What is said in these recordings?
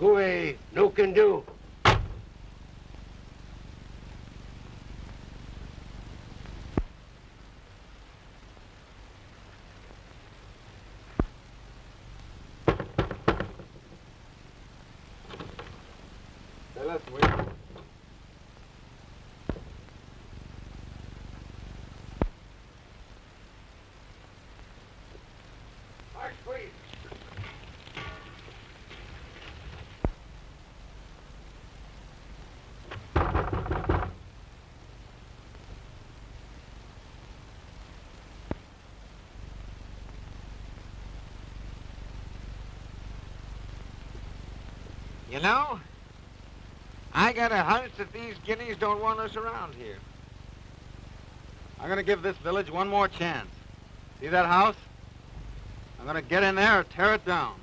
Cooey, no can do. Let's wait. March, please. You know, I got a hunch that these guineas don't want us around here. I'm gonna give this village one more chance. See that house? I'm gonna get in there or tear it down.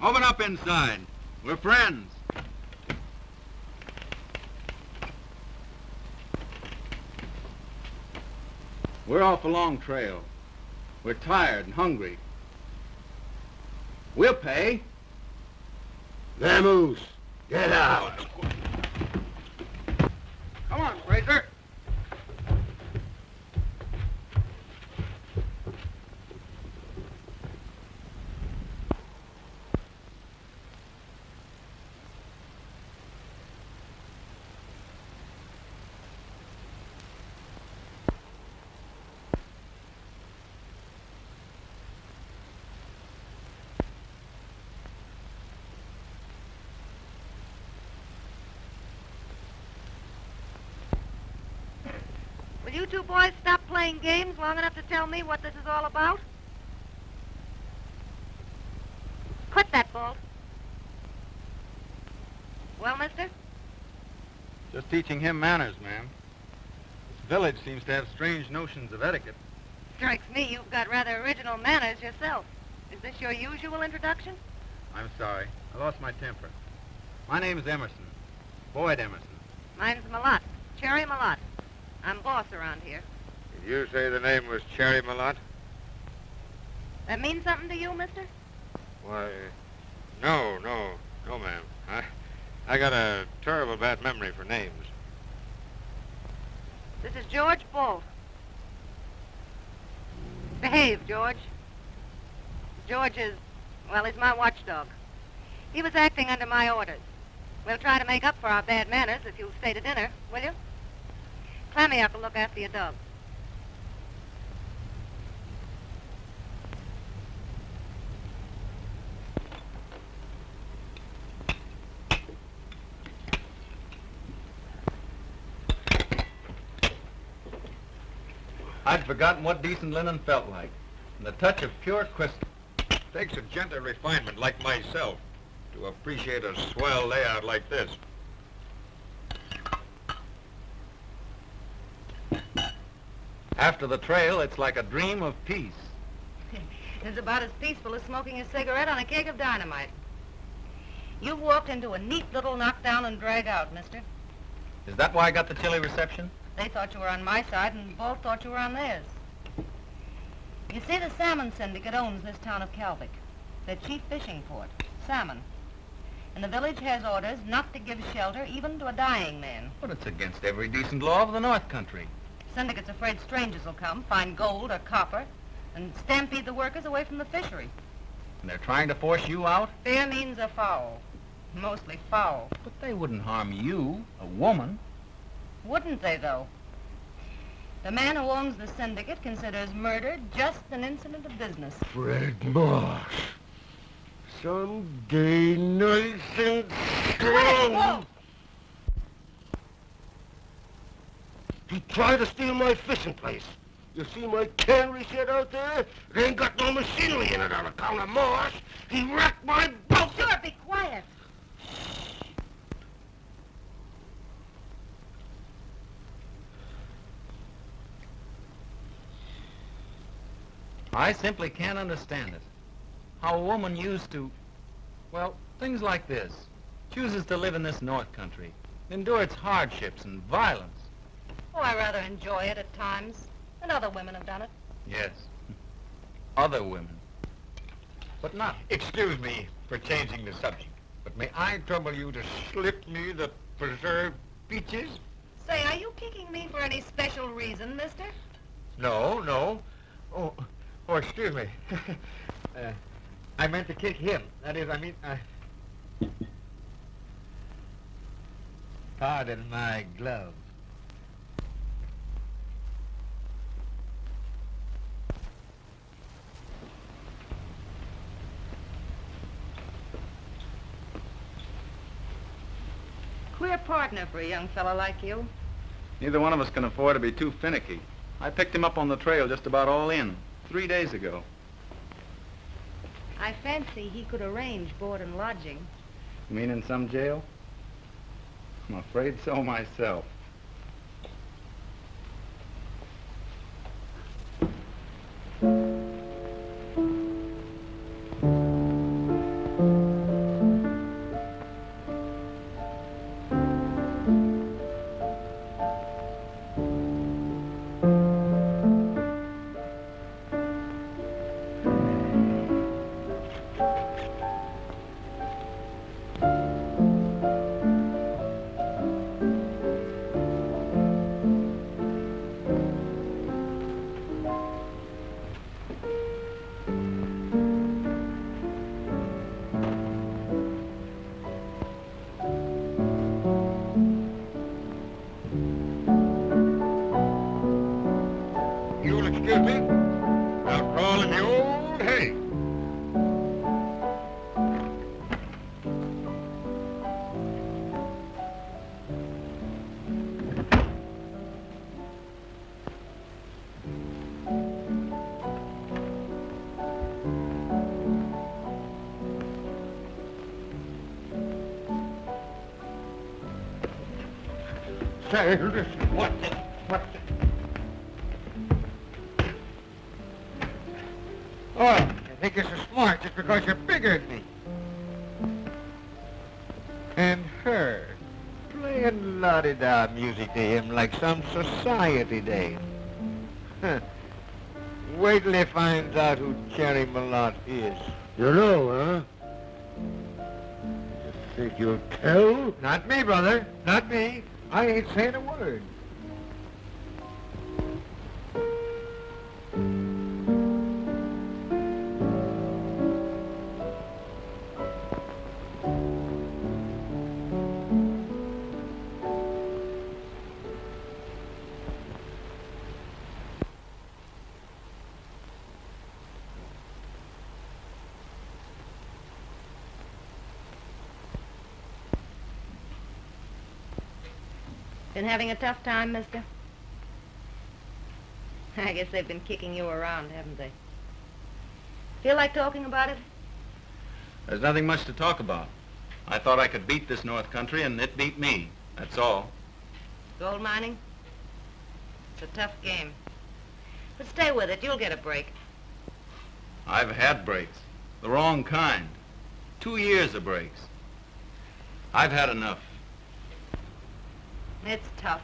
Open up inside. We're friends. We're off a long trail. We're tired and hungry. We'll pay. Vamoose, get out. Come on, Fraser. Will you two boys stop playing games long enough to tell me what this is all about? Quit that, Bolt. Well, mister? Just teaching him manners, ma'am. This village seems to have strange notions of etiquette. Strikes me you've got rather original manners yourself. Is this your usual introduction? I'm sorry. I lost my temper. My name's Emerson. Boyd Emerson. Mine's Malott. Cherry Malott. I'm boss around here. Did you say the name was Cherry Malott? That means something to you, mister? Why, no, ma'am. I got a terrible bad memory for names. This is George Bolt. Behave, George. George is, well, he's my watchdog. He was acting under my orders. We'll try to make up for our bad manners if you'll stay to dinner, will you? Clammyuck will look after your dog. I'd forgotten what decent linen felt like. And the touch of pure crystal. Takes a gentle refinement like myself to appreciate a swell layout like this. After the trail, it's like a dream of peace. It's about as peaceful as smoking a cigarette on a keg of dynamite. You've walked into a neat little knockdown and drag out, mister. Is that why I got the chilly reception? They thought you were on my side, and Bolt thought you were on theirs. You see, the salmon syndicate owns this town of Kalvik, their chief fishing port, salmon. And the village has orders not to give shelter even to a dying man. But it's against every decent law of the North Country. Syndicate's afraid strangers will come, find gold or copper, and stampede the workers away from the fishery. And they're trying to force you out? Fair means a foul. Mostly foul. But they wouldn't harm you, a woman. Wouldn't they, though? The man who owns the syndicate considers murder just an incident of business. Fred Moss. Someday nice and strong. He tried to steal my fishing place. You see my cannery shed out there? It ain't got no machinery in it on account of Moss. He wrecked my boat. Sure, be quiet. I simply can't understand it. How a woman used to, well, things like this, chooses to live in this North Country, endure its hardships and violence. Oh, I rather enjoy it at times. And other women have done it. Yes, other women. But not. Excuse me for changing the subject, but may I trouble you to slip me the preserved peaches? Say, are you kicking me for any special reason, mister? No, no. Oh, excuse me. I meant to kick him. That is, pardon my glove. Queer partner for a young fellow like you. Neither one of us can afford to be too finicky. I picked him up on the trail just about all in, 3 days ago. I fancy he could arrange board and lodging. You mean in some jail? I'm afraid so myself. You'll excuse me. I'll crawl in the old hay. Say, listen, what's it? Oh, you think you're so smart just because you're bigger than me. And her, playing la-di-da music to him like some society dame. Huh. Wait till he finds out who Cherry Malott is. You know, huh? You think you'll tell? Not me, brother. Not me. I ain't saying a word. Been having a tough time, mister? I guess they've been kicking you around, haven't they? Feel like talking about it? There's nothing much to talk about. I thought I could beat this North Country, and it beat me. That's all. Gold mining? It's a tough game. But stay with it. You'll get a break. I've had breaks. The wrong kind. 2 years of breaks. I've had enough. It's tough.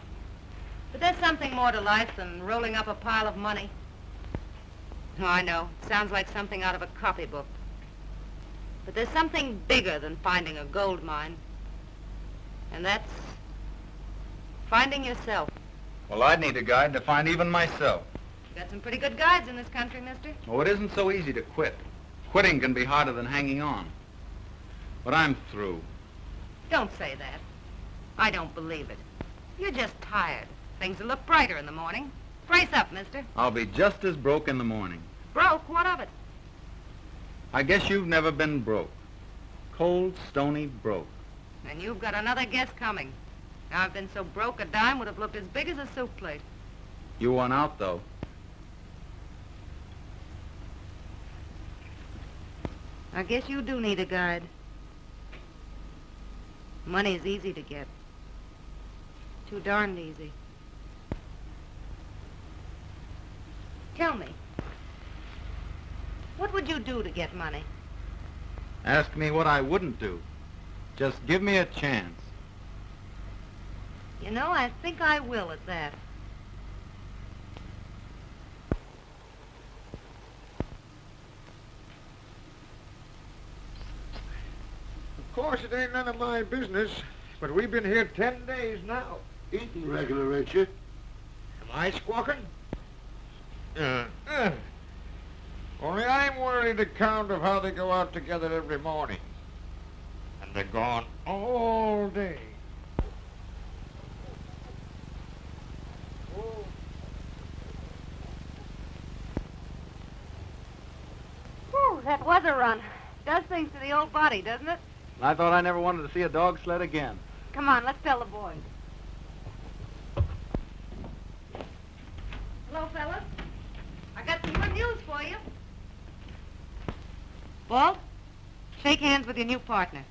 But there's something more to life than rolling up a pile of money. Oh, I know. Sounds like something out of a copybook. But there's something bigger than finding a gold mine. And that's finding yourself. Well, I'd need a guide to find even myself. You got some pretty good guides in this country, mister. Oh, it isn't so easy to quit. Quitting can be harder than hanging on. But I'm through. Don't say that. I don't believe it. You're just tired. Things will look brighter in the morning. Brace up, mister. I'll be just as broke in the morning. Broke? What of it? I guess you've never been broke. Cold, stony broke. And you've got another guess coming. Now, I've been so broke a dime would have looked as big as a soup plate. You won out, though. I guess you do need a guide. Money's easy to get. Too darned easy. Tell me, do to get money? Ask me what I wouldn't do. Just give me a chance. You know, I think I will at that. Of course, it ain't none of my business, but we've been here 10 days now. Eating regular, ain't you? Am I squawking? Only I'm worried account of how they go out together every morning. And they're gone all day. Oh. Whew, that was a run. Does things to the old body, doesn't it? I thought I never wanted to see a dog sled again. Come on, let's tell the boys. Hello, fellas. I got some good news for you. Walt, shake hands with your new partner.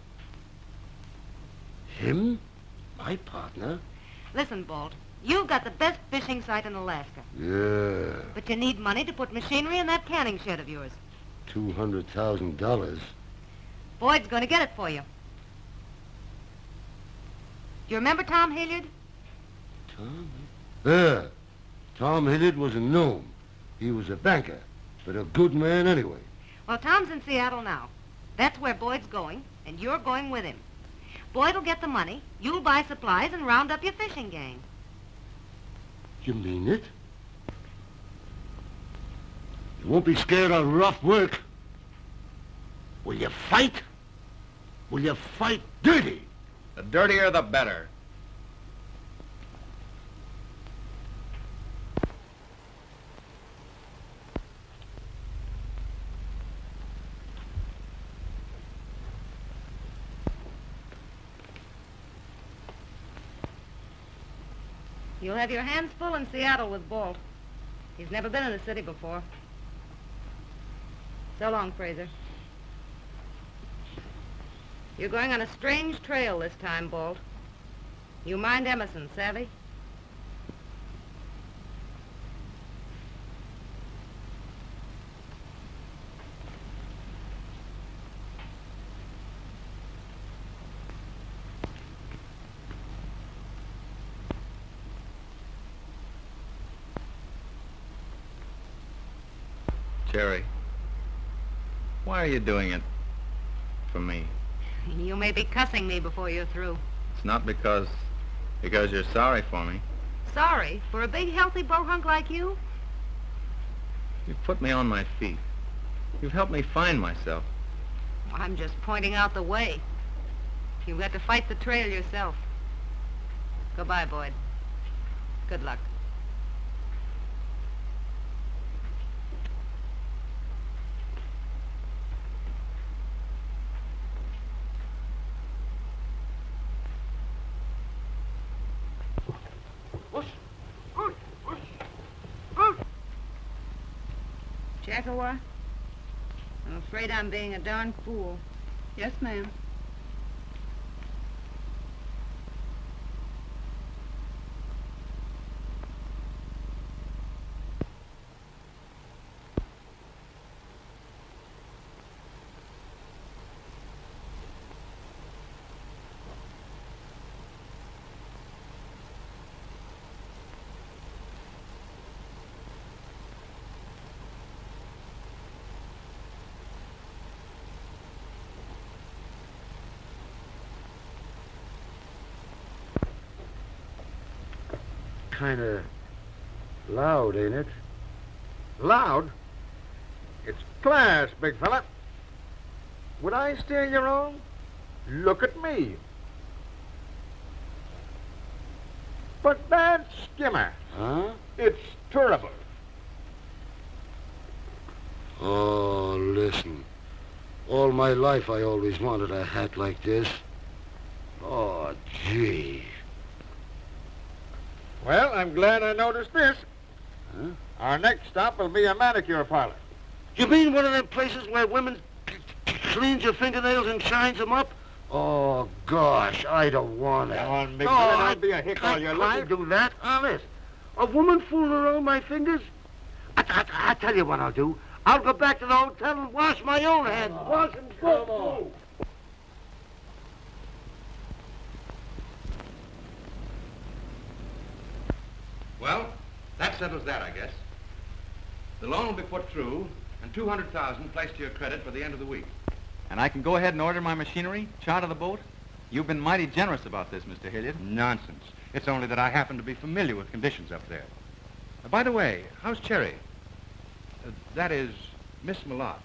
Him? My partner? Listen, Bolt, you've got the best fishing site in Alaska. Yeah. But you need money to put machinery in that canning shed of yours. $200,000. Boyd's going to get it for you. Do you remember Tom Hilliard? Tom? Yeah. Tom Hilliard was a gnome. He was a banker, but a good man anyway. Well, Tom's in Seattle now. That's where Boyd's going, and you're going with him. Boyd'll get the money, you'll buy supplies, and round up your fishing gang. You mean it? You won't be scared of rough work. Will you fight? Will you fight dirty? The dirtier, the better. You'll have your hands full in Seattle with Bolt. He's never been in the city before. So long, Fraser. You're going on a strange trail this time, Bolt. You mind Emerson, savvy? Jerry, why are you doing it for me? You may be cussing me before you're through. It's not because you're sorry for me. Sorry? For a big, healthy bohunk like you? You've put me on my feet. You've helped me find myself. I'm just pointing out the way. You've got to fight the trail yourself. Goodbye, Boyd. Good luck. Jackawa, I'm afraid I'm being a darn fool. Yes, ma'am. Kinda loud, ain't it? Loud? It's class, big fella. Would I steer you wrong? Look at me. But that skimmer, Huh? it's terrible. Oh, listen. All my life I always wanted a hat like this. Oh, gee. Well, I'm glad I noticed this. Huh? Our next stop will be a manicure parlor. You mean one of them places where women cleans your fingernails and shines them up? Oh, gosh, I don't want that. Come on, big No, fella, I don't be a hick all your life. can't do that, honest. A woman fooling around my fingers? I tell you what I'll do. I'll go back to the hotel and wash my own hands. Wash them good, too. Well, that settles that, I guess. The loan will be put through, and $200,000 placed to your credit for the end of the week. And I can go ahead and order my machinery, charter the boat? You've been mighty generous about this, Mr. Hilliard. Nonsense. It's only that I happen to be familiar with conditions up there. By the way, how's Cherry? That is, Miss Malott.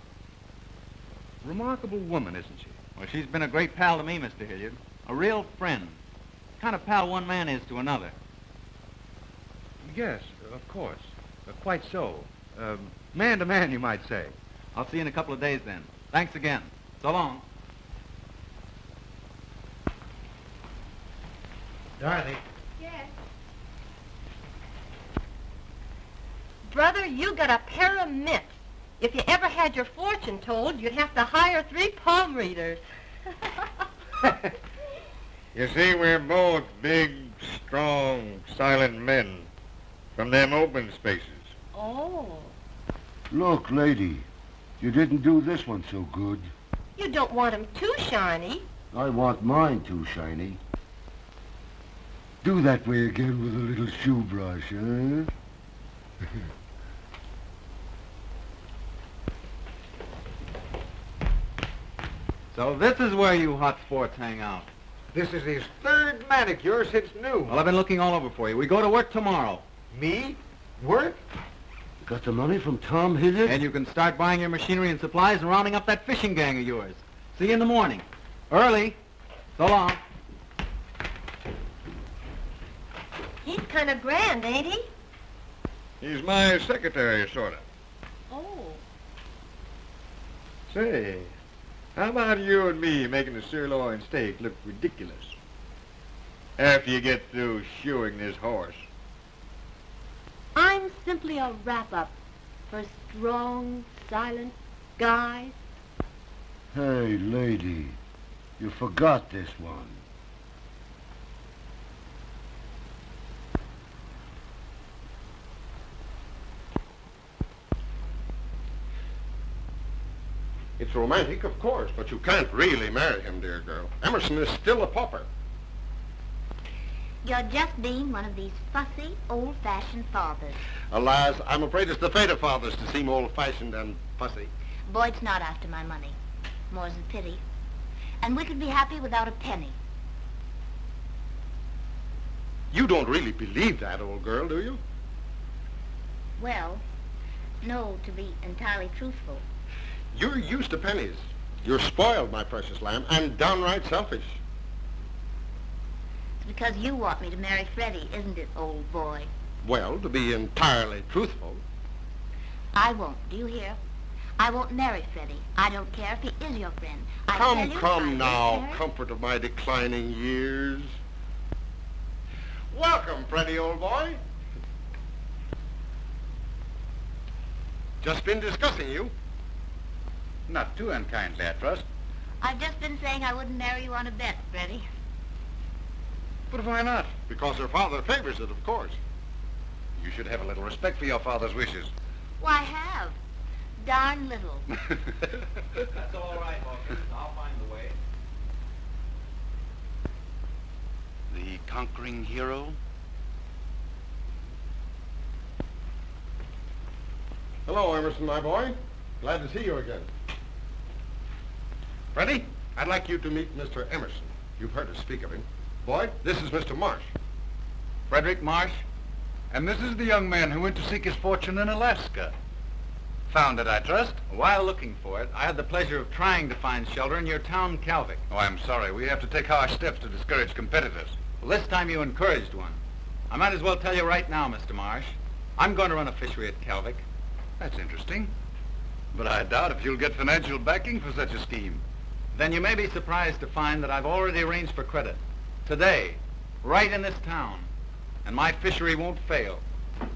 Remarkable woman, isn't she? Well, she's been a great pal to me, Mr. Hilliard. A real friend. Kind of pal one man is to another. Yes, of course. Quite so. Man to man, you might say. I'll see you in a couple of days then. Thanks again. So long. Dorothy. Yes. Brother, you got a pair of mitts. If you ever had your fortune told, you'd have to hire 3 palm readers. You see, we're both big, strong, silent men from them open spaces. Oh. Look, lady, you didn't do this one so good. You don't want 'em too shiny. I want mine too shiny. Do that way again with a little shoe brush, huh? So this is where you hot sports hang out. This is his 3rd manicure since noon. Well, I've been looking all over for you. We go to work tomorrow. Me? Work? Got the money from Tom Hilliard? And you can start buying your machinery and supplies and rounding up that fishing gang of yours. See you in the morning. Early. So long. He's kind of grand, ain't he? He's my secretary, sort of. Oh. Say, how about you and me making the sirloin steak look ridiculous after you get through shoeing this horse? I'm simply a wrap-up for strong, silent guys. Hey, lady, you forgot this one. It's romantic, of course, but you can't really marry him, dear girl. Emerson is still a pauper. You're just being one of these fussy, old-fashioned fathers. Alas, I'm afraid it's the fate of fathers to seem old-fashioned and fussy. Boyd's not after my money. More's the pity. And we could be happy without a penny. You don't really believe that, old girl, do you? Well, no, to be entirely truthful. You're used to pennies. You're spoiled, my precious lamb, and downright selfish. It's because you want me to marry Freddie, isn't it, old boy? Well, to be entirely truthful. I won't, do you hear? I won't marry Freddie. I don't care if he is your friend. I tell you, I Come won't now, marry- comfort of my declining years. Welcome, Freddie, old boy. Just been discussing you. Not too unkindly, I trust. I've just been saying I wouldn't marry you on a bet, Freddie. But why not? Because her father favors it, of course. You should have a little respect for your father's wishes. Why, have. Darn little. That's all right, Hawkins. I'll find the way. The conquering hero? Hello, Emerson, my boy. Glad to see you again. Freddie, I'd like you to meet Mr. Emerson. You've heard us speak of him. Boyd, this is Mr. Marsh. Frederick Marsh. And this is the young man who went to seek his fortune in Alaska. Found it, I trust? While looking for it, I had the pleasure of trying to find shelter in your town, Calvic. Oh, I'm sorry. We have to take harsh steps to discourage competitors. Well, this time you encouraged one. I might as well tell you right now, Mr. Marsh. I'm going to run a fishery at Calvic. That's interesting. But I doubt if you'll get financial backing for such a scheme. Then you may be surprised to find that I've already arranged for credit. Today, right in this town. And my fishery won't fail.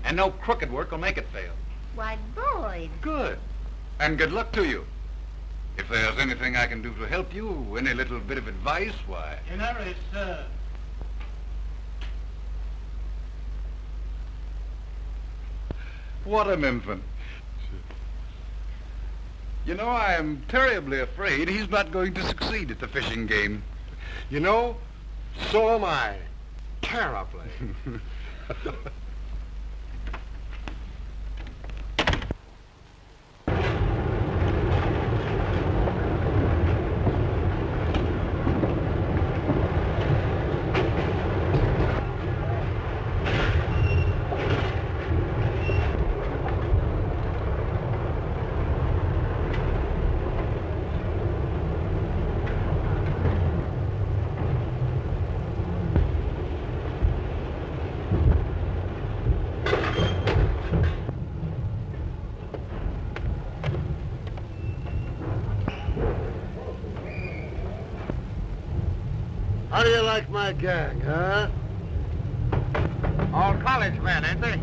And no crooked work will make it fail. Why, Boyd. Good. And good luck to you. If there's anything I can do to help you, any little bit of advice, why... Dinner is served. What an infant. You know, I am terribly afraid he's not going to succeed at the fishing game. You know, so am I. Terribly. How do you like my gang, huh? All college men, ain't they?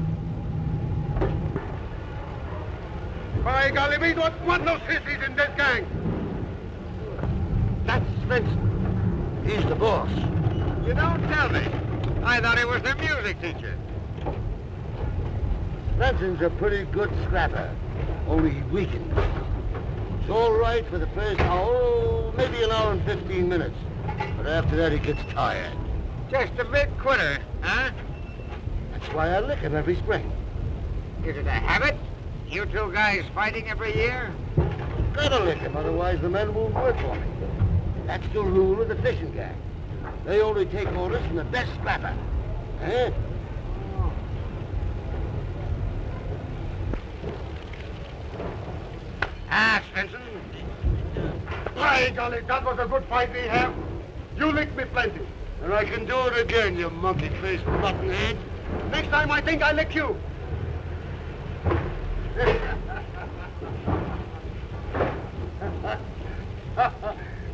By golly, we don't want no sissies in this gang. That's Vincent. He's the boss. You don't tell me. I thought he was their music teacher. Vincent's a pretty good scrapper, only he weakens. It's all right for the first hour, maybe an hour and 15 minutes. But after that, he gets tired. Just a big quitter, huh? That's why I lick him every spring. Is it a habit? You two guys fighting every year? Gotta lick him, otherwise the men won't work for me. That's the rule of the fishing gang. They only take orders from the best scrapper. Eh? Ah, Stinson. By golly, that was a good fight we have. You licked me plenty. And I can do it again, you monkey-faced muttonhead. Next time I think I'll lick you.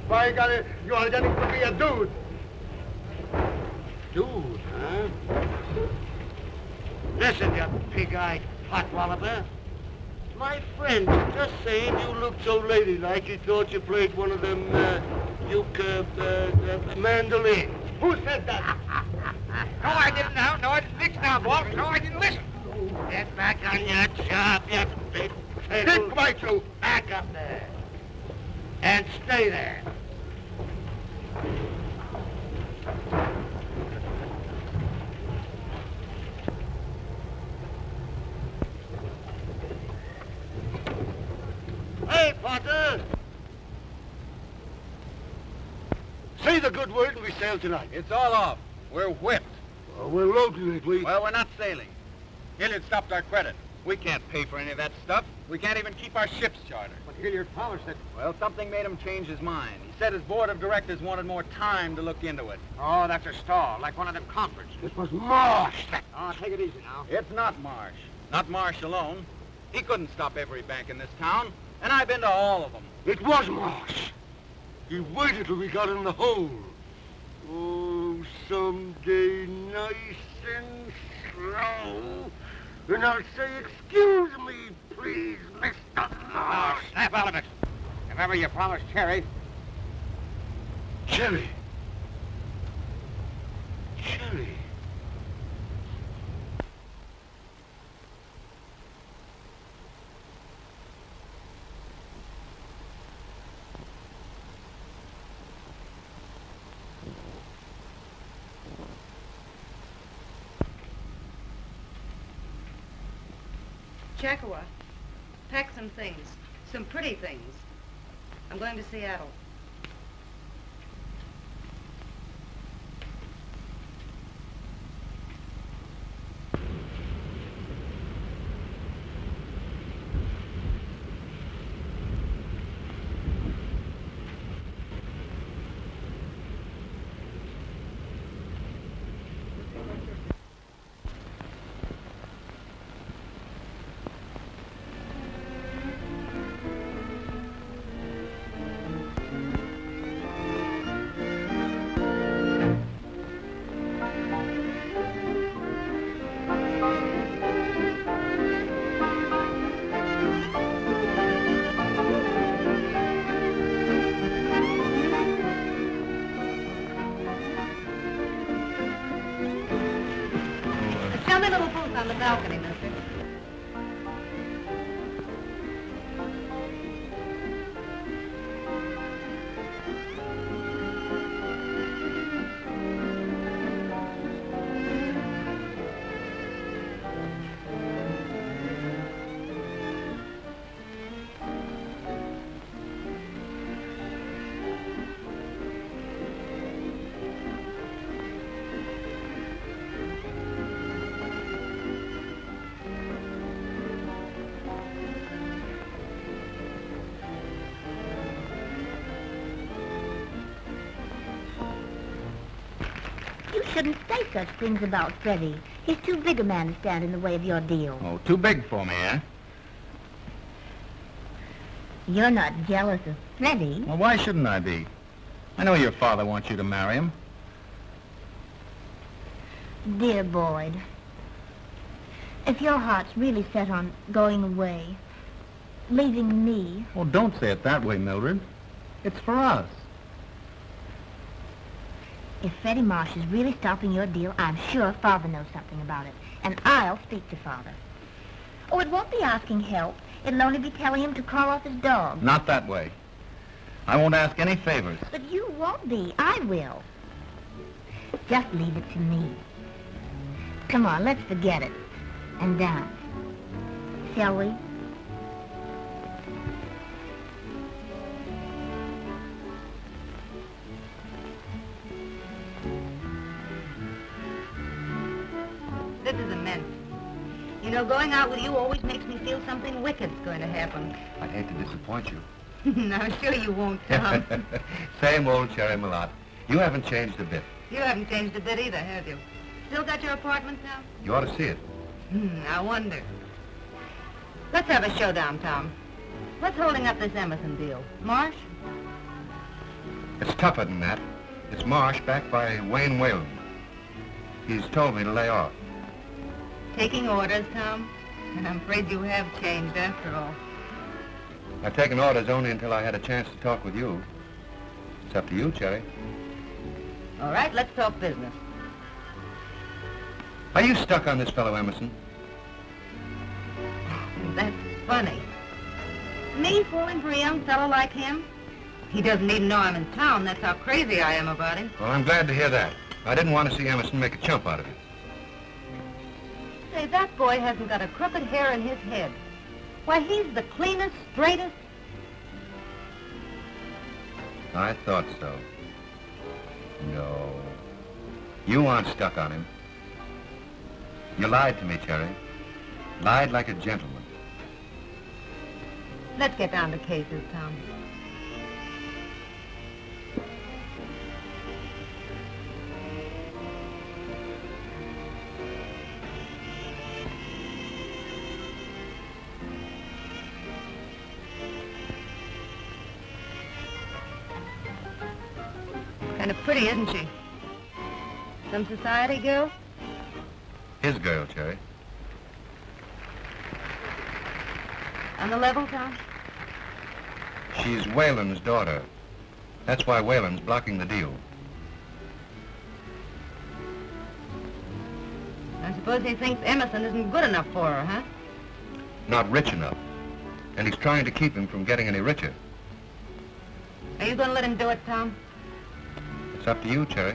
By golly, you are getting to be a dude. Dude, huh? Listen, you pig-eyed pot-walloper. My friend was just saying you looked so ladylike he thought you played one of them, mandolins. Who said that? No, I didn't now. No, I didn't. Fix now, boss. No, I didn't listen. Get back on your job, you big fiddle. Stick by you. Back up there. And stay there. Hey, Potter! Say the good word and we sail tonight. It's all off. We're whipped. Well, we're loading it, we... Well, we're not sailing. Hilliard stopped our credit. We can't pay for any of that stuff. We can't even keep our ship's charter. But Hilliard promised it. Well, something made him change his mind. He said his board of directors wanted more time to look into it. Oh, that's a stall, like one of them conferences. It was Marsh that... Oh, take it easy now. It's not Marsh. Not Marsh alone. He couldn't stop every bank in this town, and I've been to all of them. It was Marsh. He waited till we got in the hole. Oh, someday nice and slow. And I'll say, excuse me, please, Mr. Oh, Marsh. snap out of it. If ever you promised Cherry. Cherry. Cherry. Checkawa, pack some things, some pretty things. I'm going to Seattle. Show me a little booth on the balcony, mister. shouldn't say such things about Freddie. He's too big a man to stand in the way of your deal. Oh, too big for me, eh? You're not jealous of Freddie. Well, why shouldn't I be? I know your father wants you to marry him. Dear Boyd, if your heart's really set on going away, leaving me... Oh, don't say it that way, Mildred. It's for us. If Freddie Marsh is really stopping your deal, I'm sure Father knows something about it. And I'll speak to Father. Oh, it won't be asking help. It'll only be telling him to call off his dog. Not that way. I won't ask any favors. But you won't be. I will. Just leave it to me. Come on, let's forget it. And dance. Shall we? This is immense. You know, going out with you always makes me feel something wicked's going to happen. I'd hate to disappoint you. No, sure you won't, Tom. Same old Cherry Malott. You haven't changed a bit. You haven't changed a bit either, have you? Still got your apartment, Tom? You ought to see it. I wonder. Let's have a showdown, Tom. What's holding up this Emerson deal? Marsh? It's tougher than that. It's Marsh backed by Wayne Whalen. He's told me to lay off. Taking orders, Tom? I'm afraid you have changed after all. I've taken orders only until I had a chance to talk with you. It's up to you, Cherry. All right, let's talk business. Are you stuck on this fellow Emerson? That's funny. Me falling for a young fellow like him? He doesn't even know I'm in town. That's how crazy I am about him. Well, I'm glad to hear that. I didn't want to see Emerson make a chump out of it. Say, that boy hasn't got a crooked hair in his head. Why, he's the cleanest, straightest... I thought so. No. You aren't stuck on him. You lied to me, Cherry. Lied like a gentleman. Let's get down to cases, Tom. Kind of pretty, isn't she? Some society girl? His girl, Cherry. On the level, Tom? She's Whalen's daughter. That's why Whalen's blocking the deal. I suppose he thinks Emerson isn't good enough for her, huh? Not rich enough. And he's trying to keep him from getting any richer. Are you going to let him do it, Tom? It's up to you, Cherry.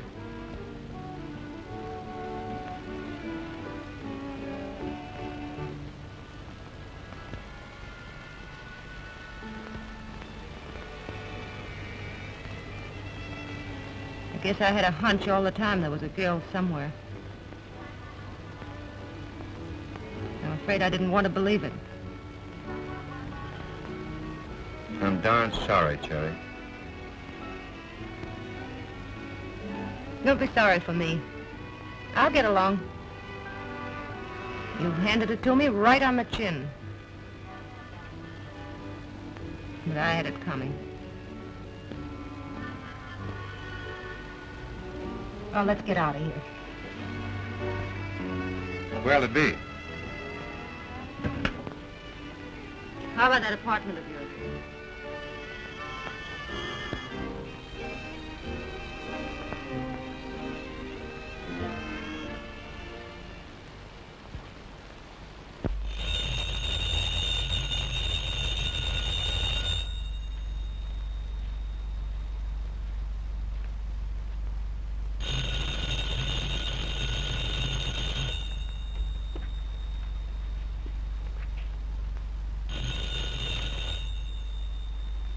I guess I had a hunch all the time there was a girl somewhere. I'm afraid I didn't want to believe it. I'm darn sorry, Cherry. Don't be sorry for me. I'll get along. You've handed it to me right on the chin. But I had it coming. Well, let's get out of here. Where'll it be? How about that apartment of yours?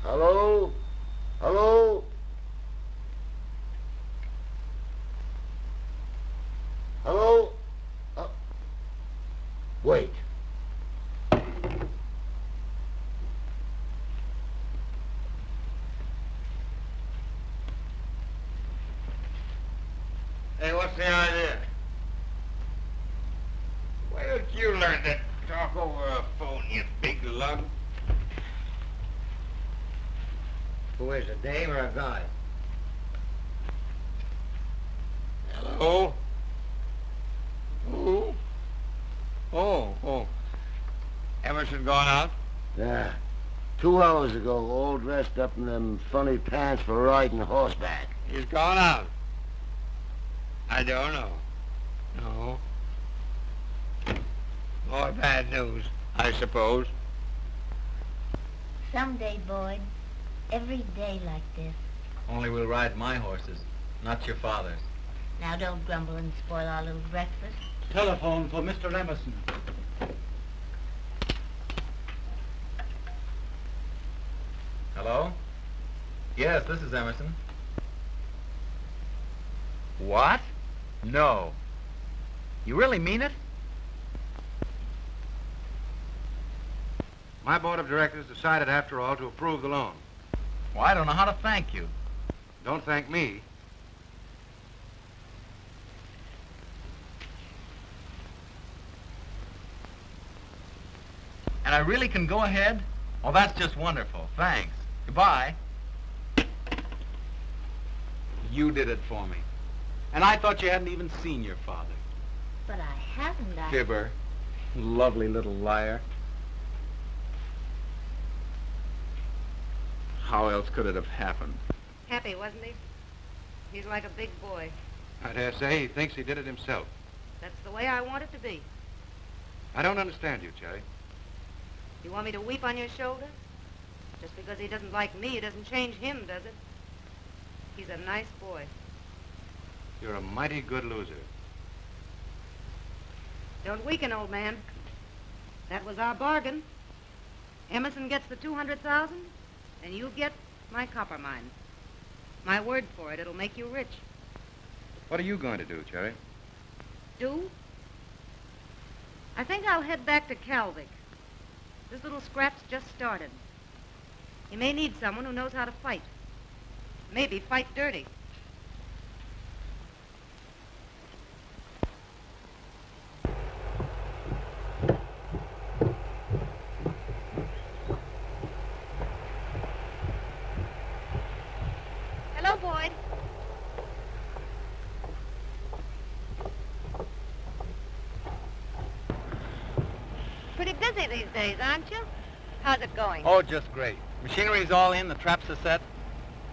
Hello? Hello? Hello? Wait. Hey, what's the idea? Where did you learn to talk over a phone, you big lug? Who is it, Dave or a guy? Hello? Who? Oh. Emerson gone out? Yeah. 2 hours ago, all dressed up in them funny pants for riding horseback. He's gone out. I don't know. No. More bad news, I suppose. Someday, Boyd, every day like this. Only we'll ride my horses, not your father's. Now don't grumble and spoil our little breakfast. Telephone for Mr. Emerson. Hello? Yes, this is Emerson. What? No. You really mean it? My board of directors decided, after all, to approve the loan. Well, I don't know how to thank you. Don't thank me. And I really can go ahead? Oh, that's just wonderful. Thanks. Goodbye. You did it for me. And I thought you hadn't even seen your father. But I haven't. Fibber. Lovely little liar. How else could it have happened? Happy, wasn't he? He's like a big boy. I dare say he thinks he did it himself. That's the way I want it to be. I don't understand you, Cherry. You want me to weep on your shoulder? Just because he doesn't like me, it doesn't change him, does it? He's a nice boy. You're a mighty good loser. Don't weaken, old man. That was our bargain. Emerson gets the 200,000, and you get my copper mine. My word for it, it'll make you rich. What are you going to do, Cherry? Do? I think I'll head back to Calvic. This little scrap's just started. You may need someone who knows how to fight. Maybe fight dirty. Hello, Boyd. Pretty busy these days, aren't you? How's it going? Oh, just great. Machinery's all in, the traps are set.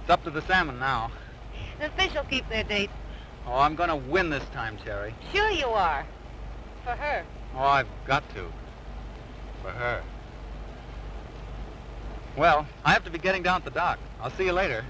It's up to the salmon now. The fish will keep their date. Oh, I'm gonna win this time, Cherry. Sure you are. For her. Oh, I've got to. For her. Well, I have to be getting down at the dock. I'll see you later.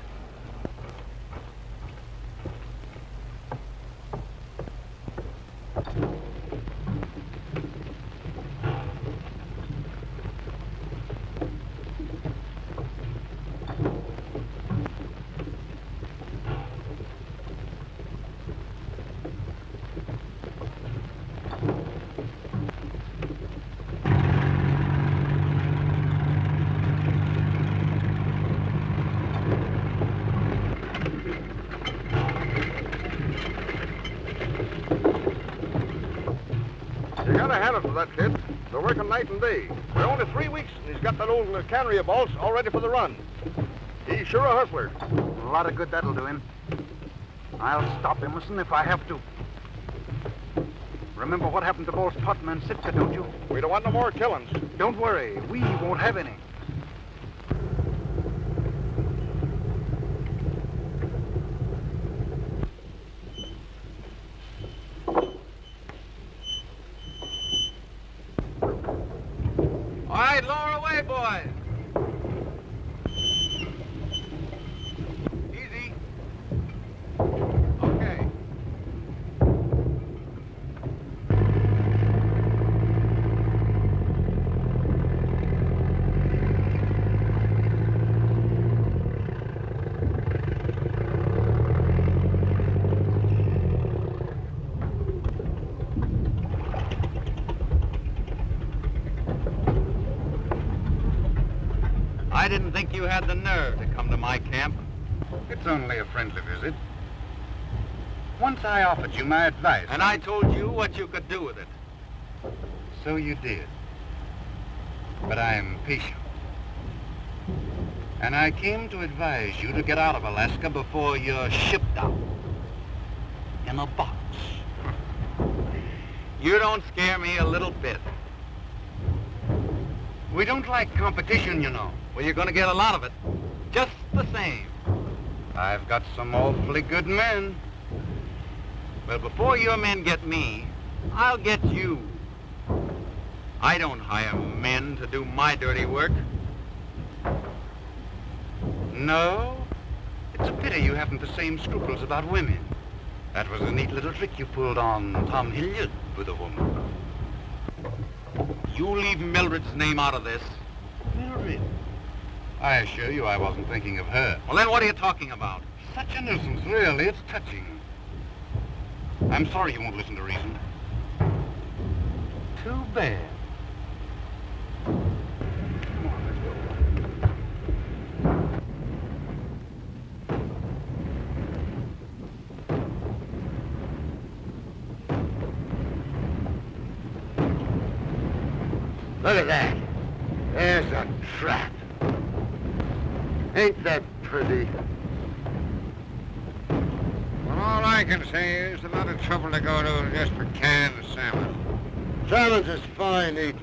You gotta hand it to that kid. They're working night and day. We're only 3 weeks, and he's got that old cannery of bolts all ready for the run. He's sure a hustler. A lot of good that'll do him. I'll stop Emerson if I have to. Remember what happened to both Putnam and Sitka, don't you? We don't want no more killings. Don't worry, we won't have any. All right, lower away, boys. Easy. Okay. I didn't think you had the nerve to come to my camp. It's only a friendly visit. Once I offered you my advice. And I told you what you could do with it. So you did. But I am patient. And I came to advise you to get out of Alaska before you're shipped out. In a box. You don't scare me a little bit. We don't like competition, you know. Well, you're going to get a lot of it. Just the same. I've got some awfully good men. Well, before your men get me, I'll get you. I don't hire men to do my dirty work. No? It's a pity you haven't the same scruples about women. That was a neat little trick you pulled on Tom Hilliard with a woman. You leave Mildred's name out of this. Mildred? I assure you I wasn't thinking of her. Well, then what are you talking about? Such a nuisance, really. It's touching. I'm sorry you won't listen to reason. Too bad. Look at that. There's a trap. Ain't that pretty? Well, all I can say is a lot of trouble to go to just for canned salmon. Salmon's is fine eating.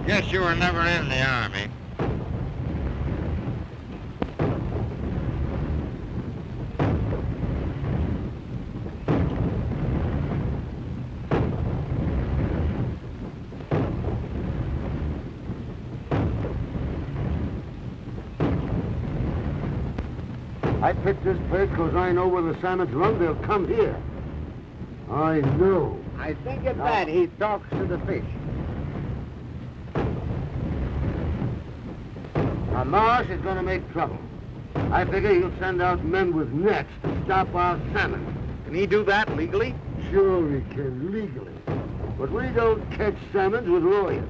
Guess you were never in the Army. I picked this place because I know where the salmons run. They'll come here. I know. I think it's that he talks to the fish. Now, Marsh is going to make trouble. I figure he'll send out men with nets to stop our salmon. Can he do that legally? Sure he can, legally. But we don't catch salmons with lawyers.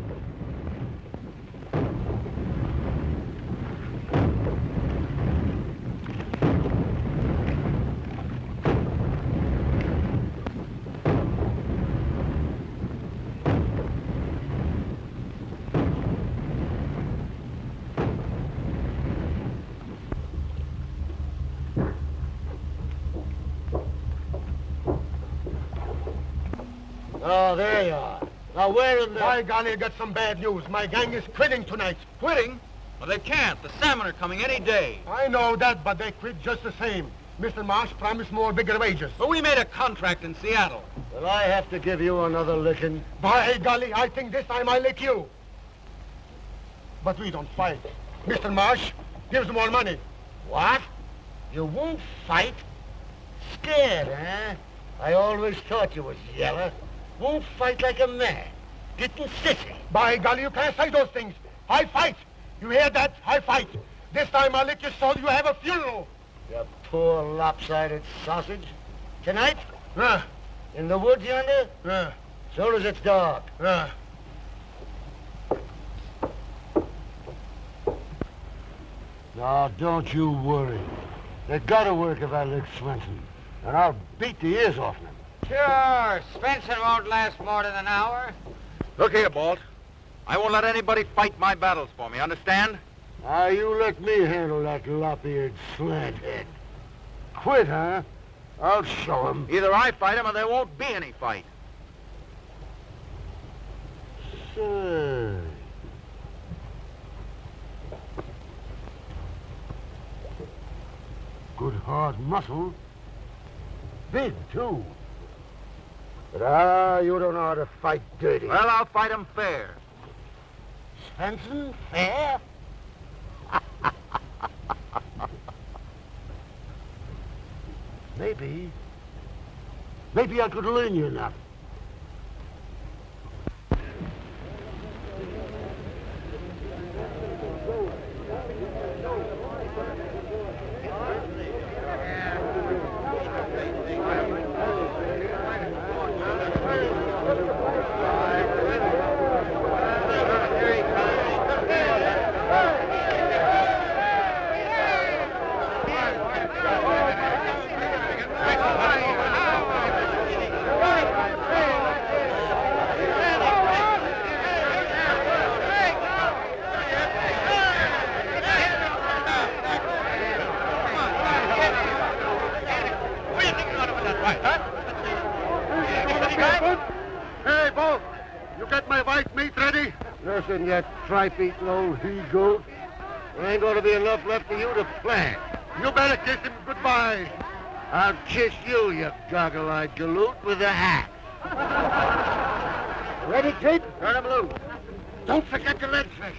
Oh, there you are. Now, where in the... By golly, I got some bad news. My gang is quitting tonight. Quitting? Well, they can't. The salmon are coming any day. I know that, but they quit just the same. Mr. Marsh promised more bigger wages. But we made a contract in Seattle. Well, I have to give you another licking. By golly, I think this time I lick you. But we don't fight. Mr. Marsh gives more money. What? You won't fight? Scared, huh? I always thought you was yeller. Won't fight like a man. Getting sissy. By golly, you can't say those things. I fight. You hear that? I fight. This time I'll lick you so you have a funeral. You poor lopsided sausage. Tonight? Yeah. In the woods yonder? Yeah. Soon as it's dark. Yeah. Now, don't you worry. They gotta work if I lick Swenson. And I'll beat the ears off him. Sure. Svensson won't last more than an hour. Look here, Balt. I won't let anybody fight my battles for me, understand? Now, you let me handle that lop-eared slanthead. Quit, huh? I'll show him. Either I fight him or there won't be any fight. Say. Good hard muscle. Big, too. But, you don't know how to fight dirty. Well, I'll fight him fair. Svensson, fair? Maybe I could learn you enough. Listen, you tripe-eating old he-goat. There ain't gonna be enough left for you to plant. You better kiss him goodbye. I'll kiss you, you goggle-eyed galoot, with a hat. Ready, Kate? Turn him loose. Don't forget the lead fish.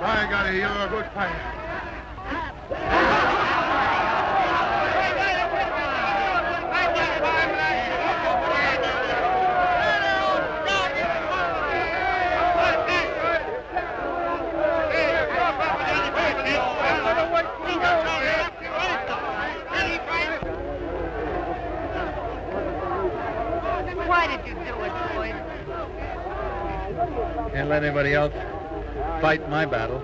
I got a yellow good pipe. Why did you do it, Floyd? Can't let anybody else fight my battle.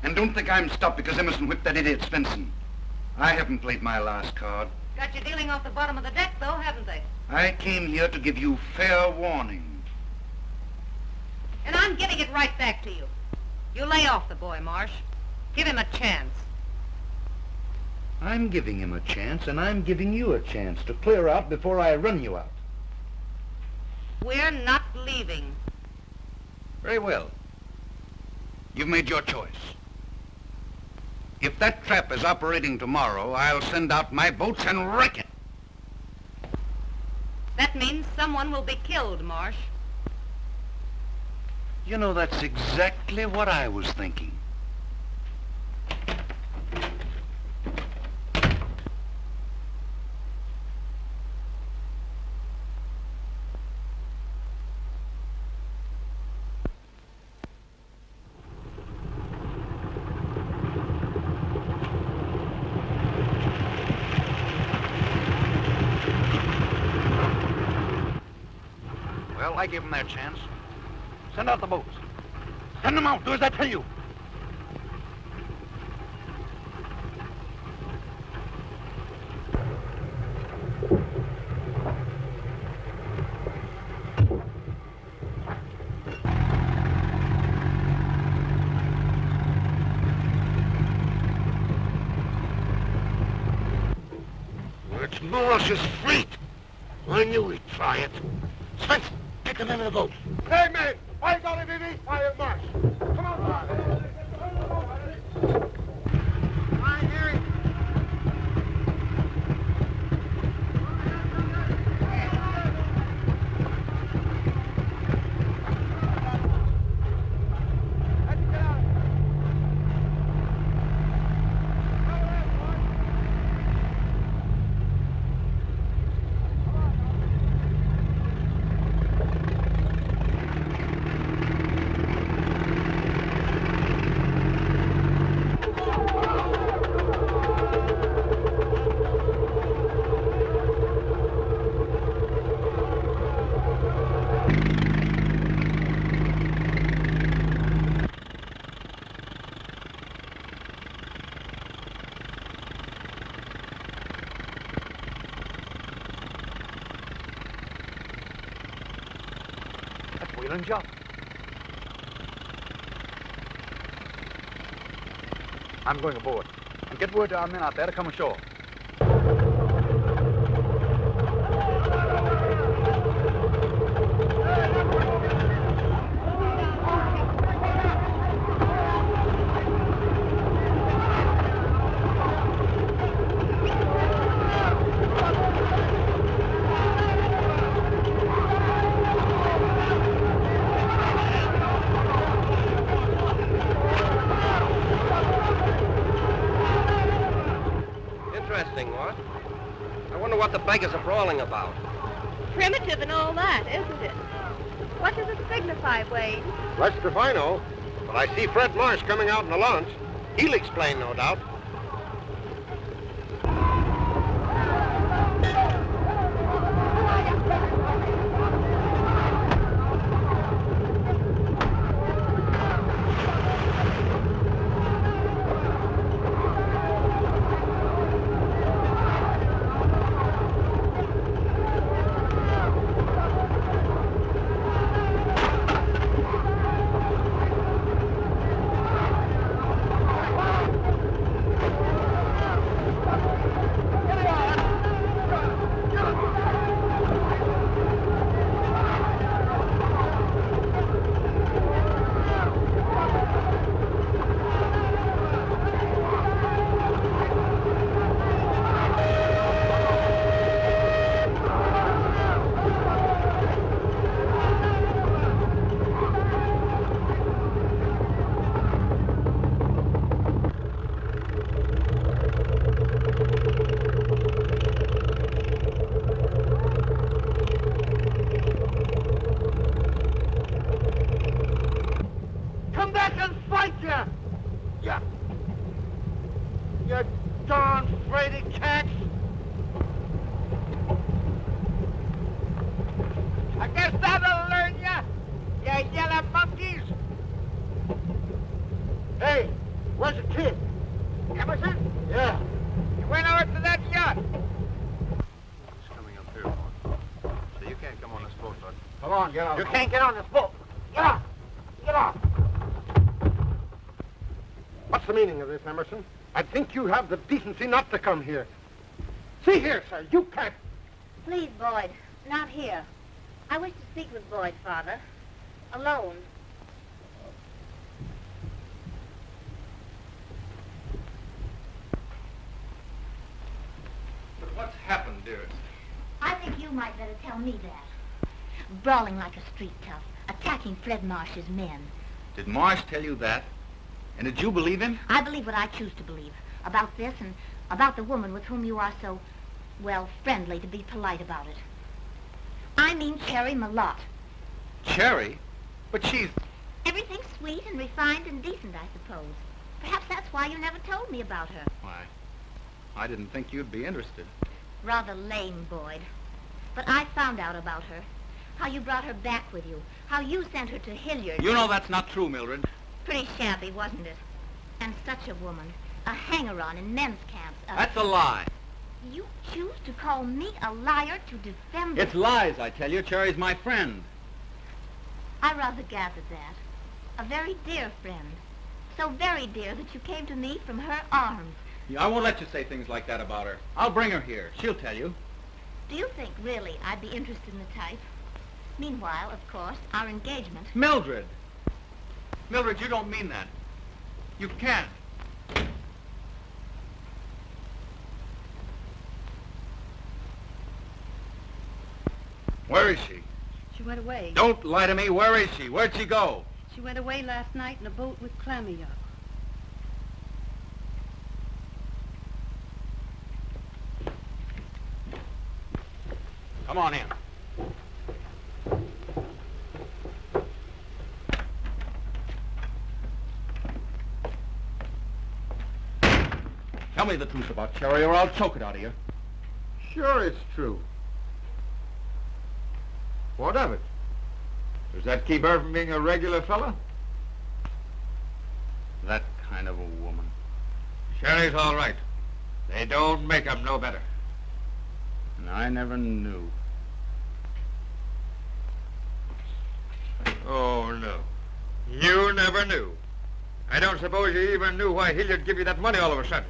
And don't think I'm stopped because Emerson whipped that idiot Svensson. I haven't played my last card. Got you dealing off the bottom of the deck, though, haven't they? I came here to give you fair warning. And I'm giving it right back to you. You lay off the boy, Marsh. Give him a chance. I'm giving him a chance, and I'm giving you a chance to clear out before I run you out. We're not leaving. Very well. You've made your choice. If that trap is operating tomorrow, I'll send out my boats and wreck it. That means someone will be killed, Marsh. You know, that's exactly what I was thinking. Well, I gave them their chance. Send out the boats. Send them out. Do as I tell you. It's Morris's fleet. I knew he'd try it. Spence, get them into the boat. Hey, man, I got it in east fire march. Come on, boy. I hear it. Job. I'm going aboard. And get word to our men out there to come ashore. What the beggars are brawling about. Primitive and all that, isn't it? What does it signify, Wade? Less if I know. But I see Fred Marsh coming out in the launch. He'll explain, no doubt. get off. You can't get on this boat. Get off. Get off. What's the meaning of this, Emerson? I think you have the decency not to come here. See here, sir, you can't. Please, Boyd, not here. I wish to speak with Boyd, Father. Alone. But what's happened, dearest? I think you might better tell me that. Brawling like a street tough, attacking Fred Marsh's men. Did Marsh tell you that? And did you believe him? I believe what I choose to believe. About this and about the woman with whom you are so, well, friendly, to be polite about it. I mean Cherry Malott. Cherry? But she's... Everything's sweet and refined and decent, I suppose. Perhaps that's why you never told me about her. Why, I didn't think you'd be interested. Rather lame, Boyd. But I found out about her. How you brought her back with you. How you sent her to Hilliard. You know that's not true, Mildred. Pretty shabby, wasn't it? And such a woman. A hanger-on in men's camps. That's a lie. You choose to call me a liar to defend... It's lies, I tell you. Cherry's my friend. I rather gathered that. A very dear friend. So very dear that you came to me from her arms. Yeah, I won't let you say things like that about her. I'll bring her here. She'll tell you. Do you think, really, I'd be interested in the type? Meanwhile, of course, our engagement... Mildred! Mildred, you don't mean that. You can't. Where is she? She went away. Don't lie to me. Where is she? Where'd she go? She went away last night in a boat with Clammy. Come on in. Tell me the truth about Cherry, or I'll choke it out of you. Sure it's true. What of it? Does that keep her from being a regular fella? That kind of a woman. Sherry's all right. They don't make 'em no better. And I never knew. Oh, no. You never knew. I don't suppose you even knew why Hilliard give you that money all of a sudden.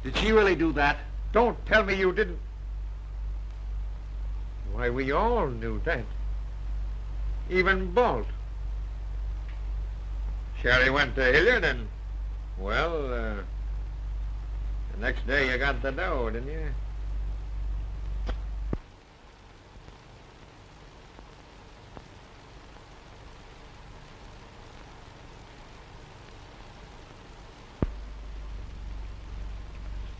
Did she really do that? Don't tell me you didn't. Why, we all knew that. Even Balt. Sherry went to Hilliard and, well, the next day you got the dough, didn't you?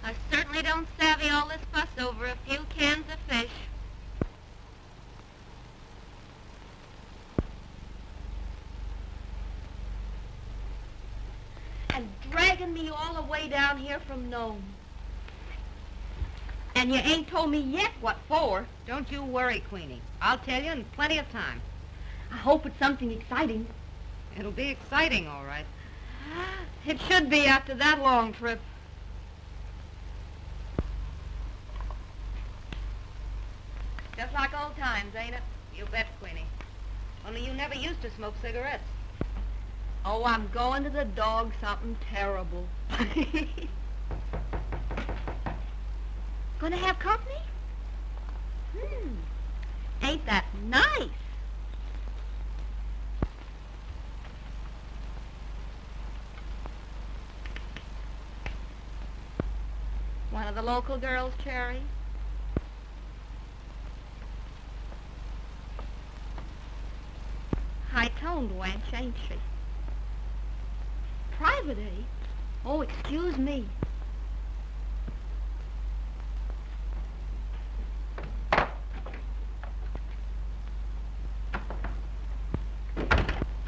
I certainly don't savvy all this fuss over a few cans of fish. And dragging me all the way down here from Nome. And you ain't told me yet what for. Don't you worry, Queenie. I'll tell you in plenty of time. I hope it's something exciting. It'll be exciting, all right. It should be after that long trip. Just like old times, ain't it? You bet, Queenie. Only you never used to smoke cigarettes. Oh, I'm going to the dog something terrible. Gonna have company? Ain't that nice? One of the local girls, Cherry? High-toned wench, ain't she? Private, eh? Oh, excuse me.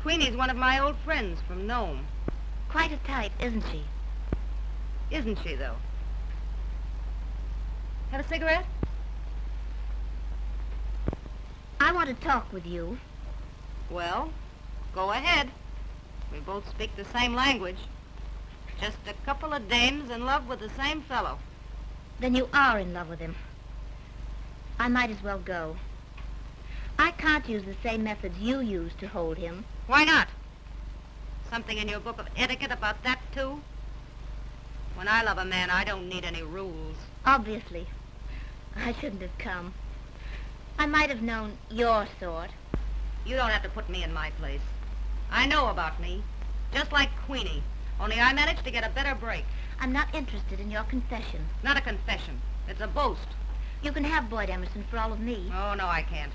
Queenie's one of my old friends from Nome. Quite a type, isn't she? Isn't she, though? Have a cigarette? I want to talk with you. Well, go ahead. We both speak the same language. Just a couple of dames in love with the same fellow. Then you are in love with him. I might as well go. I can't use the same methods you use to hold him. Why not? Something in your book of etiquette about that, too? When I love a man, I don't need any rules. Obviously. I shouldn't have come. I might have known your sort. You don't have to put me in my place. I know about me. Just like Queenie. Only I managed to get a better break. I'm not interested in your confession. Not a confession. It's a boast. You can have Boyd Emerson for all of me. Oh, no, I can't.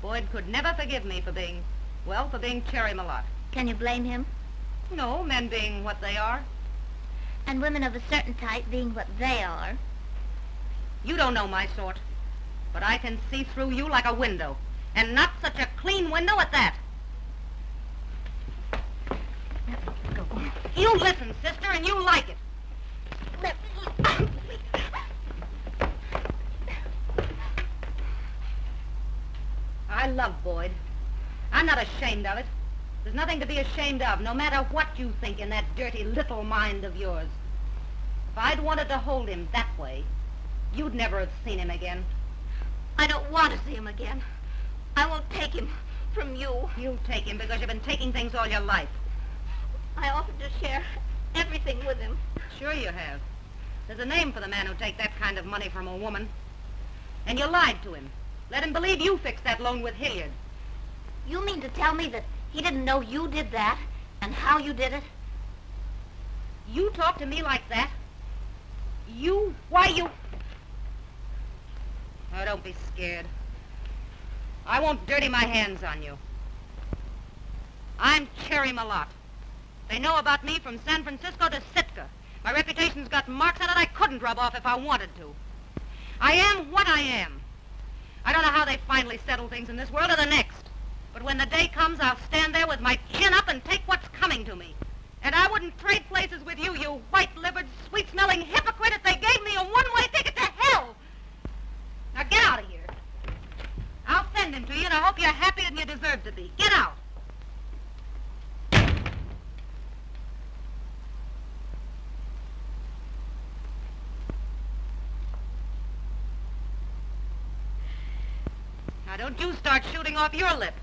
Boyd could never forgive me for being Cherry Malott. Can you blame him? No, men being what they are. And women of a certain type being what they are. You don't know my sort. But I can see through you like a window. And not such a clean window at that. Go. You listen, sister, and you like it. I love Boyd. I'm not ashamed of it. There's nothing to be ashamed of, no matter what you think in that dirty little mind of yours. If I'd wanted to hold him that way, you'd never have seen him again. I don't want to see him again. I won't take him from you. You'll take him because you've been taking things all your life. I offered to share everything with him. Sure you have. There's a name for the man who'll take that kind of money from a woman. And you lied to him. Let him believe you fixed that loan with Hilliard. You mean to tell me that he didn't know you did that and how you did it? You talk to me like that? Why you... Oh, don't be scared. I won't dirty my hands on you. I'm Cherry Malott. They know about me from San Francisco to Sitka. My reputation's got marks on it I couldn't rub off if I wanted to. I am what I am. I don't know how they finally settle things in this world or the next. But when the day comes, I'll stand there with my chin up and take what's coming to me. And I wouldn't trade places with you, you white-livered, sweet-smelling hypocrite, if they gave me a one-way ticket to hell. Now get out of here. I'll send him to you, and I hope you're happier than you deserve to be. Get out. Now don't you start shooting off your lip.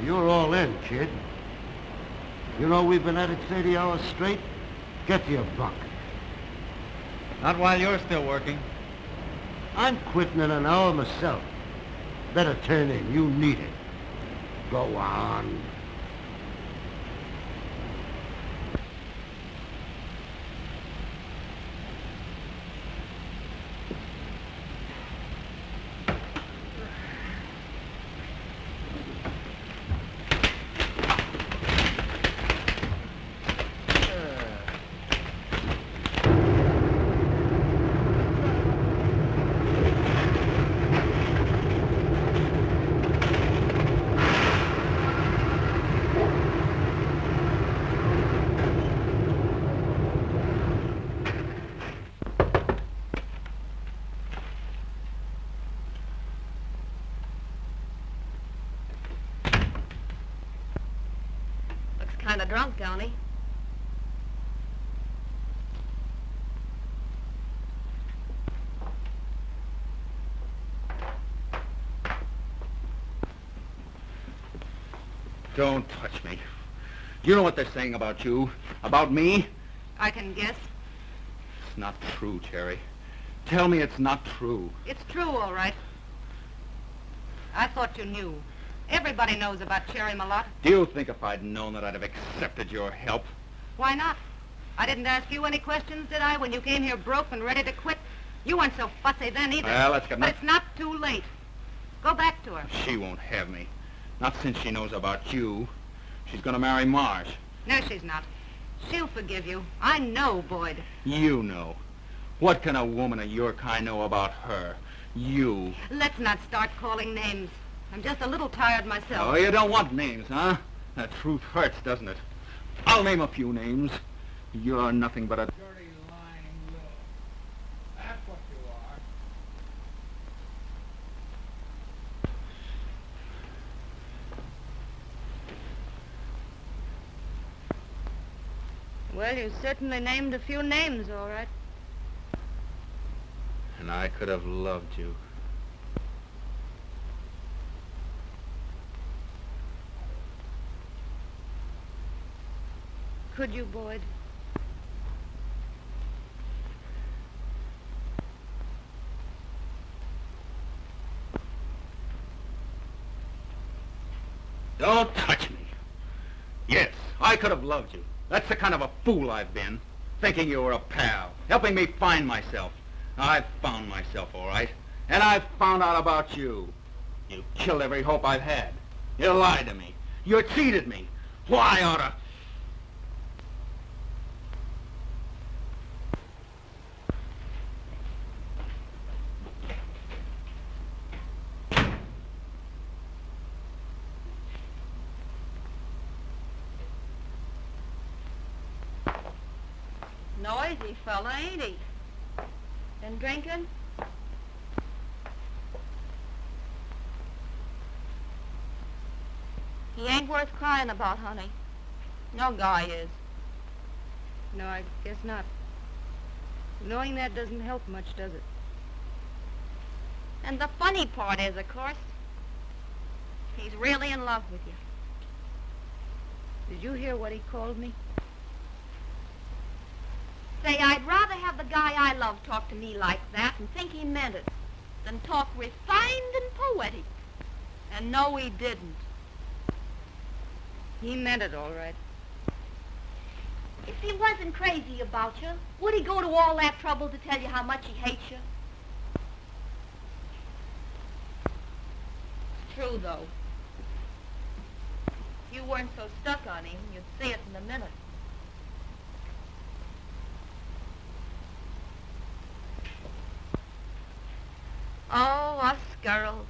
You're all in, kid. You know we've been at it 30 hours straight? Get to your bunk. Not while you're still working. I'm quitting in an hour myself. Better turn in. You need it. Go on. Kind of drunk, don't he? Don't touch me. You know what they're saying about you? About me? I can guess. It's not true, Cherry. Tell me it's not true. It's true, all right. I thought you knew. Everybody knows about Cherry Malott. Do you think if I'd known that I'd have accepted your help? Why not? I didn't ask you any questions, did I, when you came here broke and ready to quit? You weren't so fussy then either. Well, that's got But it's not too late. Go back to her. She won't have me. Not since she knows about you. She's gonna marry Marsh. No, she's not. She'll forgive you. I know, Boyd. You know. What can a woman of your kind know about her? You. Let's not start calling names. I'm just a little tired myself. Oh, you don't want names, huh? That truth hurts, doesn't it? I'll name a few names. You're nothing but a dirty, lying low. That's what you are. Well, you certainly named a few names, all right. And I could have loved you. Could you, Boyd? Don't touch me. Yes, I could have loved you. That's the kind of a fool I've been. Thinking you were a pal, helping me find myself. I've found myself, all right. And I've found out about you. You killed every hope I've had. You lied to me. You cheated me. Why oughta... Noisy fella, ain't he? Been drinking? He ain't worth crying about, honey. No guy is. No, I guess not. Knowing that doesn't help much, does it? And the funny part is, of course, he's really in love with you. Did you hear what he called me? Say, I'd rather have the guy I love talk to me like that and think he meant it than talk refined and poetic. And no, he didn't. He meant it all right. If he wasn't crazy about you, would he go to all that trouble to tell you how much he hates you? It's true, though. If you weren't so stuck on him, you'd see it in a minute. Oh, us girls.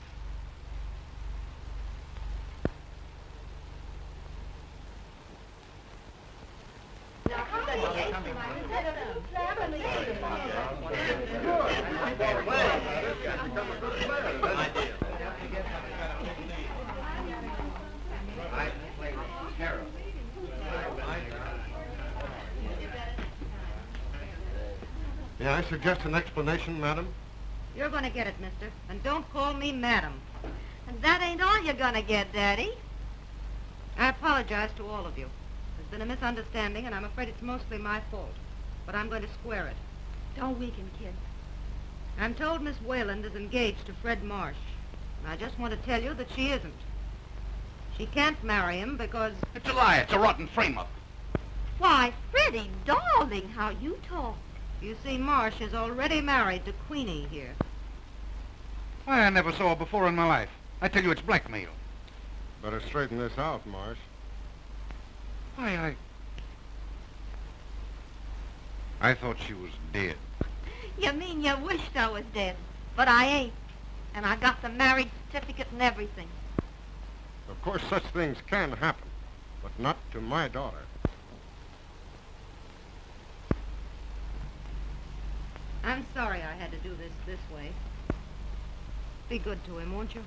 May I suggest an explanation, madam? You're gonna get it, mister. And don't call me madam. And that ain't all you're gonna get, Daddy. I apologize to all of you. There's been a misunderstanding, and I'm afraid it's mostly my fault. But I'm going to square it. Don't weaken, kid. I'm told Miss Wayland is engaged to Fred Marsh. And I just want to tell you that she isn't. She can't marry him because... It's a lie. It's a rotten frame-up. Why, Freddie, darling, how you talk. You see, Marsh is already married to Queenie here. Why, I never saw her before in my life. I tell you, it's blackmail. Better straighten this out, Marsh. I thought she was dead. You mean you wished I was dead, but I ain't. And I got the marriage certificate and everything. Of course, such things can happen, but not to my daughter. I'm sorry I had to do this way. Be good to him, won't you?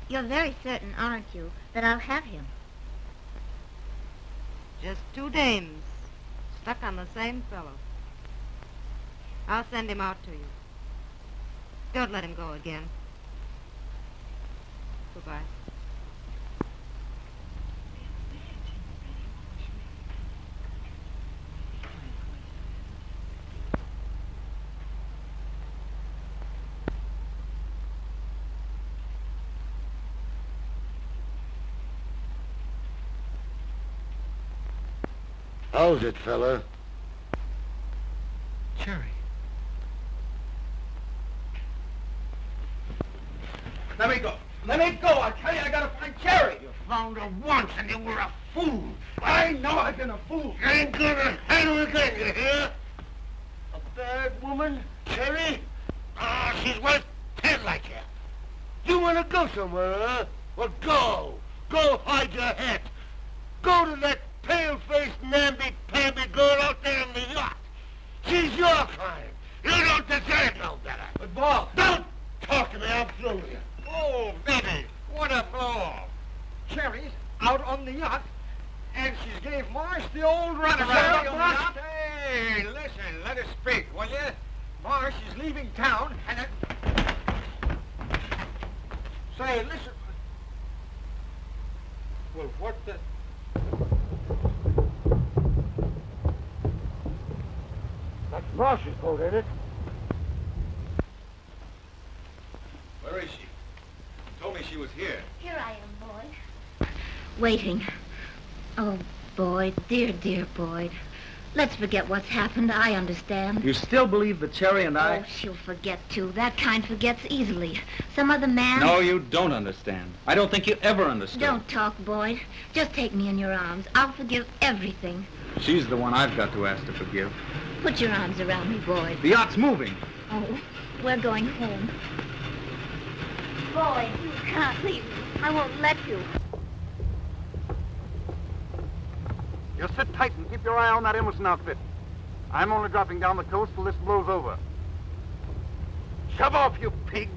You're very certain, aren't you, that I'll have him? Just two dames, stuck on the same fellow. I'll send him out to you. Don't let him go again. Goodbye. How's it, fella? Cherry. Let me go. Let me go. I tell you, I gotta find Cherry. You found her once, and you were a fool. I know I've been a fool. You ain't gonna handle it again, you hear? A bad woman, Cherry? Ah, she's worth 10 like you. You want to go somewhere, huh? Well, go. Go hide your hat. Go to that pale-faced, namby-pamby girl out there in the yacht. She's your kind. You don't deserve no better. But, Bob... Don't talk to me. I'll throw you. Oh, baby, what a blow-off. Cherry's out on the yacht, and she's gave Marsh the old runaround. Cherry on the Marsh- yacht? Hey, listen, let us speak, will you? Marsh is leaving town, and Say, listen. Well, what the... That's Marsh's boat, ain't it? Where is she? Told me she was here. Here I am, Boyd. Waiting. Oh, Boyd, dear, dear Boyd. Let's forget what's happened. I understand. You still believe that Cherry and Oh, she'll forget, too. That kind forgets easily. Some other man... No, you don't understand. I don't think you ever understood. Don't talk, Boyd. Just take me in your arms. I'll forgive everything. She's the one I've got to ask to forgive. Put your arms around me, Boyd. The yacht's moving. Oh, we're going home. Boyd, you can't leave me. I won't let you. You sit tight and keep your eye on that Emerson outfit. I'm only dropping down the coast till this blows over. Shove off, you pig!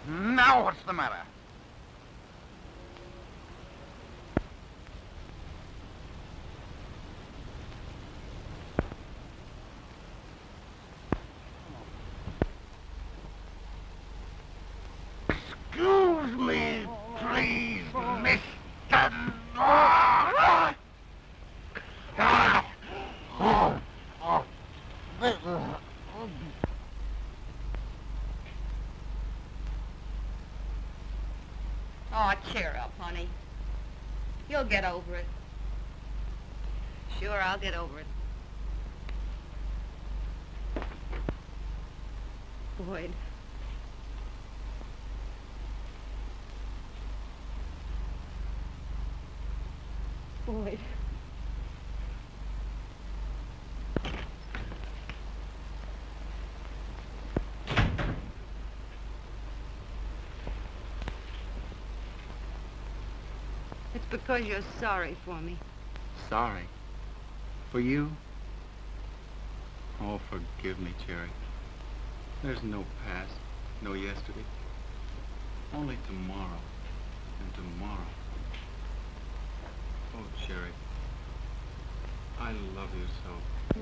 Now what's the matter? Excuse me, please, Mr. Oh, cheer up, honey. You'll get over it. Sure, I'll get over it. Boyd. Boyd. It's because you're sorry for me. Sorry. For you? Oh, forgive me, Cherry. There's no past, no yesterday. Only tomorrow and tomorrow. Oh, Cherry. I love you so.